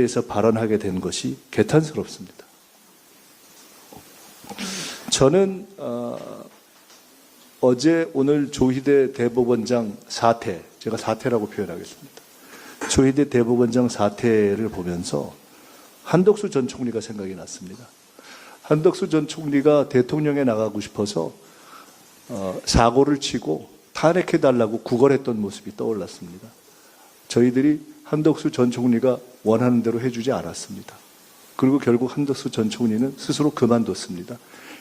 에서 발언하게 된 것이 개탄스럽습니다. 저는 어제 오늘 조희대 대법원장 사퇴, 제가 사퇴라고 표현하겠습니다. 조희대 대법원장 사퇴를 보면서 한덕수 전 총리가 생각이 났습니다. 한덕수 전 총리가 대통령에 나가고 싶어서 사고를 치고 탄핵해달라고 구걸했던 모습이 떠올랐습니다. 저희들이 한덕수 전 총리가 원하는 대로 해주지 않았습니다. 그리고 결국 한덕수 전 총리는 스스로 그만뒀습니다.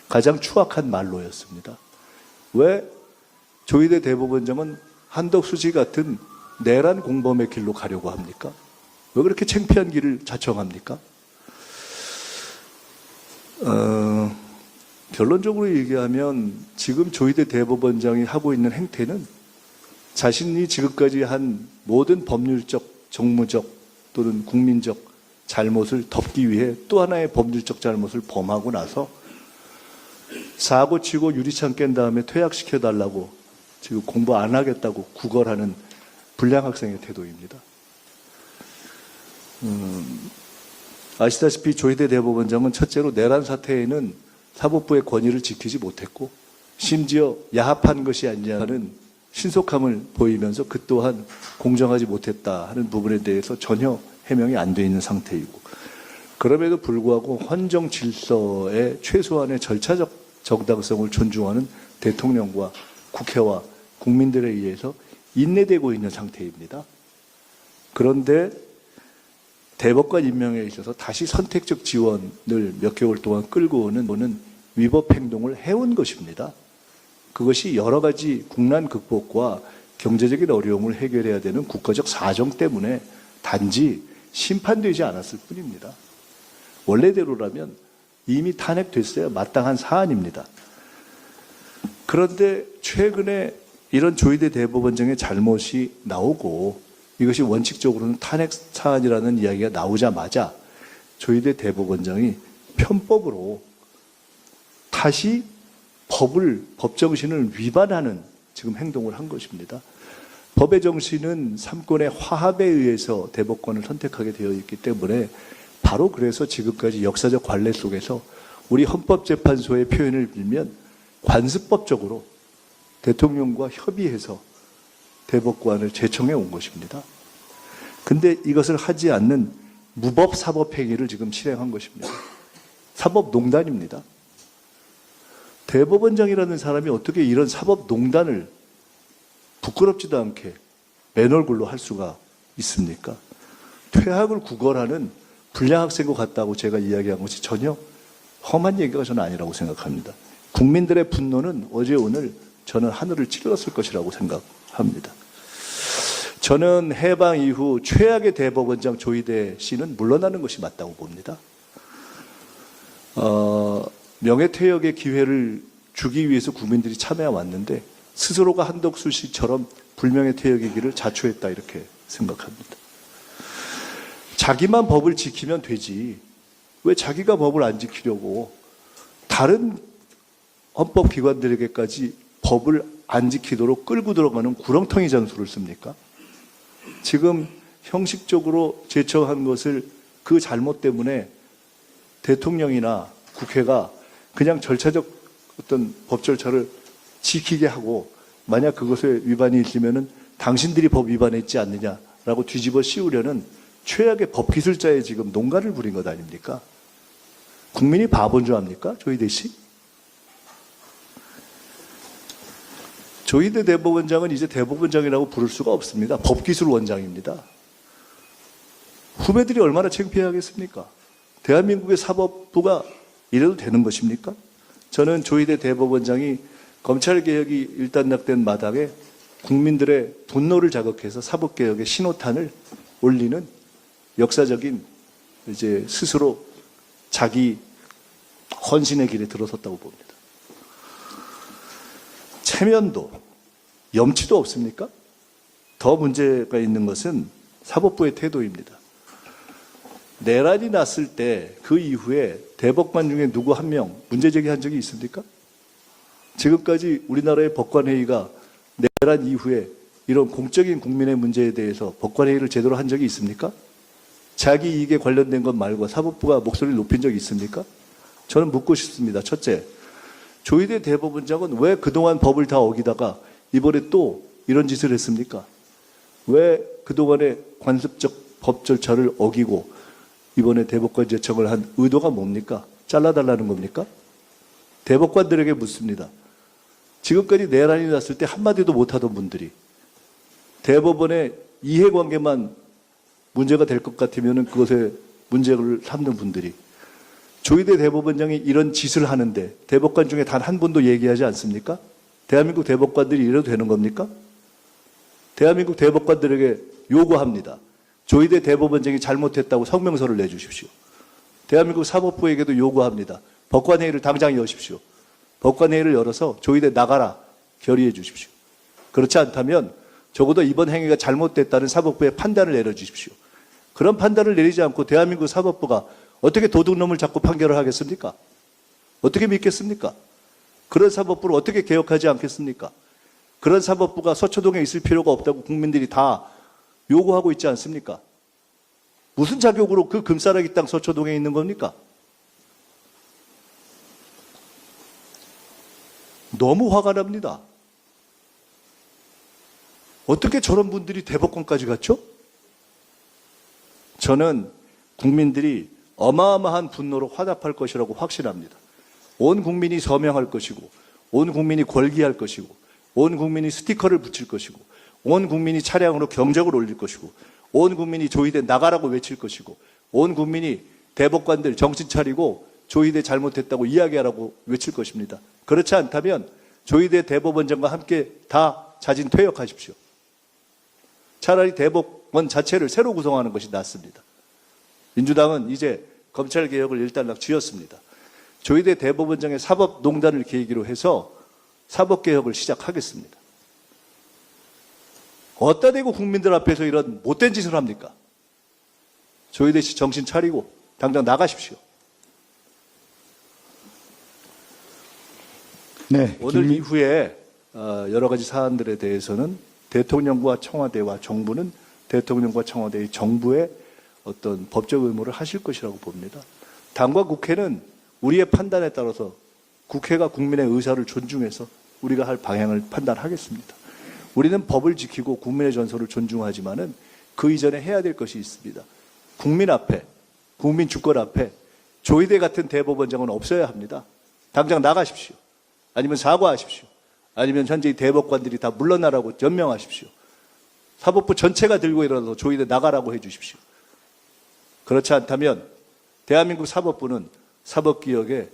가장 추악한 말로였습니다. 왜 조희대 대법원장은 한덕수 씨 같은 내란 공범의 길로 가려고 합니까? 왜 그렇게 창피한 길을 자청합니까? 결론적으로 얘기하면 지금 조희대 대법원장이 하고 있는 행태는 자신이 지금까지 한 모든 법률적, 정무적 또는 국민적 잘못을 덮기 위해 또 하나의 법률적 잘못을 범하고 나서 사고 치고 유리창 깬 다음에 퇴학시켜달라고 지금 공부 안 하겠다고 구걸하는 불량 학생의 태도입니다. 아시다시피 조희대 대법원장은 첫째로 내란 사태에는 사법부의 권위를 지키지 못했고 심지어 야합한 것이 아니냐는 신속함을 보이면서 그 또한 공정하지 못했다 하는 부분에 대해서 전혀 해명이 안 돼 있는 상태이고 그럼에도 불구하고 헌정 질서의 최소한의 절차적 정당성을 존중하는 대통령과 국회와 국민들에 의해서 인내되고 있는 상태입니다. 그런데 대법관 임명에 있어서 다시 선택적 지원을 몇 개월 동안 끌고 오는 위법 행동을 해온 것입니다. 그것이 여러 가지 국난 극복과 경제적인 어려움을 해결해야 되는 국가적 사정 때문에 단지 심판되지 않았을 뿐입니다. 원래대로라면 이미 탄핵됐어야 마땅한 사안입니다. 그런데 최근에 이런 조희대 대법원장의 잘못이 나오고 이것이 원칙적으로는 탄핵 사안이라는 이야기가 나오자마자 조희대 대법원장이 편법으로 다시 법 정신을 위반하는 지금 행동을 한 것입니다. 법의 정신은 삼권의 화합에 의해서 대법관을 선택하게 되어 있기 때문에 바로 그래서 지금까지 역사적 관례 속에서 우리 헌법재판소의 표현을 빌면 관습법적으로 대통령과 협의해서 대법관을 제청해 온 것입니다. 근데 이것을 하지 않는 무법 사법 행위를 지금 실행한 것입니다. 사법농단입니다. 대법원장이라는 사람이 어떻게 이런 사법농단을 부끄럽지도 않게 맨 얼굴로 할 수가 있습니까? 퇴학을 구걸하는 불량 학생과 같다고 제가 이야기한 것이 전혀 험한 얘기가 저는 아니라고 생각합니다. 국민들의 분노는 어제 오늘 저는 하늘을 찔렀을 것이라고 생각합니다. 저는 해방 이후 최악의 대법원장 조희대 씨는 물러나는 것이 맞다고 봅니다. 명예퇴역의 기회를 주기 위해서 국민들이 참여해 왔는데 스스로가 한덕수 씨처럼 불명예퇴역의 길을 자초했다 이렇게 생각합니다. 자기만 법을 지키면 되지 왜 자기가 법을 안 지키려고 다른 헌법기관들에게까지 법을 안 지키도록 끌고 들어가는 구렁텅이 장수를 씁니까? 지금 형식적으로 제청한 것을 그 잘못 때문에 대통령이나 국회가 그냥 절차적 어떤 법 절차를 지키게 하고 만약 그것에 위반이 있으면은 당신들이 법 위반했지 않느냐라고 뒤집어 씌우려는 최악의 법기술자의 지금 농간을 부린 것 아닙니까? 국민이 바본 줄 압니까? 조희대 씨? 조희대 대법원장은 이제 대법원장이라고 부를 수가 없습니다. 법기술원장입니다. 후배들이 얼마나 창피하겠습니까? 대한민국의 사법부가 이래도 되는 것입니까? 저는 조희대 대법원장이 검찰개혁이 일단락된 마당에 국민들의 분노를 자극해서 사법개혁의 신호탄을 올리는 역사적인 이제 스스로 자기 헌신의 길에 들어섰다고 봅니다. 체면도 염치도 없습니까? 더 문제가 있는 것은 사법부의 태도입니다. 내란이 났을 때 그 이후에 대법관 중에 누구 한 명 문제 제기한 적이 있습니까? 지금까지 우리나라의 법관회의가 내란 이후에 이런 공적인 국민의 문제에 대해서 법관회의를 제대로 한 적이 있습니까? 자기 이익에 관련된 것 말고 사법부가 목소리를 높인 적이 있습니까? 저는 묻고 싶습니다. 첫째, 조희대 대법원장은 왜 그동안 법을 다 어기다가 이번에 또 이런 짓을 했습니까? 왜 그동안의 관습적 법 절차를 어기고 이번에 대법관 제청을 한 의도가 뭡니까? 잘라달라는 겁니까? 대법관들에게 묻습니다. 지금까지 내란이 났을 때 한마디도 못하던 분들이 대법원의 이해관계만 문제가 될 것 같으면 그것에 문제를 삼는 분들이 조희대 대법원장이 이런 짓을 하는데 대법관 중에 단 한 분도 얘기하지 않습니까? 대한민국 대법관들이 이래도 되는 겁니까? 대한민국 대법관들에게 요구합니다. 조희대 대법원장이 잘못했다고 성명서를 내주십시오. 대한민국 사법부에게도 요구합니다. 법관회의를 당장 여십시오. 법관회의를 열어서 조희대 나가라 결의해 주십시오. 그렇지 않다면 적어도 이번 행위가 잘못됐다는 사법부의 판단을 내려주십시오. 그런 판단을 내리지 않고 대한민국 사법부가 어떻게 도둑놈을 잡고 판결을 하겠습니까? 어떻게 믿겠습니까? 그런 사법부를 어떻게 개혁하지 않겠습니까? 그런 사법부가 서초동에 있을 필요가 없다고 국민들이 다 요구하고 있지 않습니까? 무슨 자격으로 그 금싸라기 땅 서초동에 있는 겁니까? 너무 화가 납니다. 어떻게 저런 분들이 대법관까지 갔죠? 저는 국민들이 어마어마한 분노로 화답할 것이라고 확신합니다. 온 국민이 서명할 것이고, 온 국민이 걸기할 것이고, 온 국민이 스티커를 붙일 것이고, 온 국민이 차량으로 경적을 올릴 것이고, 온 국민이 조희대 나가라고 외칠 것이고, 온 국민이 대법관들 정신 차리고 조희대 잘못했다고 이야기하라고 외칠 것입니다. 그렇지 않다면 조희대 대법원장과 함께 다 자진 퇴역하십시오. 차라리 대법원 자체를 새로 구성하는 것이 낫습니다. 민주당은 이제 검찰개혁을 일단락 쥐었습니다. 조희대 대법원장의 사법농단을 계기로 해서 사법개혁을 시작하겠습니다. 어디다 대고 국민들 앞에서 이런 못된 짓을 합니까? 조희대 씨 정신 차리고 당장 나가십시오. 네, 오늘 이후에 여러 가지 사안들에 대해서는 대통령과 청와대와 정부는 대통령과 청와대의 정부의 어떤 법적 의무를 하실 것이라고 봅니다. 당과 국회는 우리의 판단에 따라서 국회가 국민의 의사를 존중해서 우리가 할 방향을 판단하겠습니다. 우리는 법을 지키고 국민의 전설을 존중하지만은 그 이전에 해야 될 것이 있습니다. 국민 앞에, 국민 주권 앞에 조희대 같은 대법원장은 없어야 합니다. 당장 나가십시오. 아니면 사과하십시오. 아니면 현재 대법관들이 다 물러나라고 연명하십시오. 사법부 전체가 들고 일어나서 조희대 나가라고 해 주십시오. 그렇지 않다면 대한민국 사법부는 사법개혁에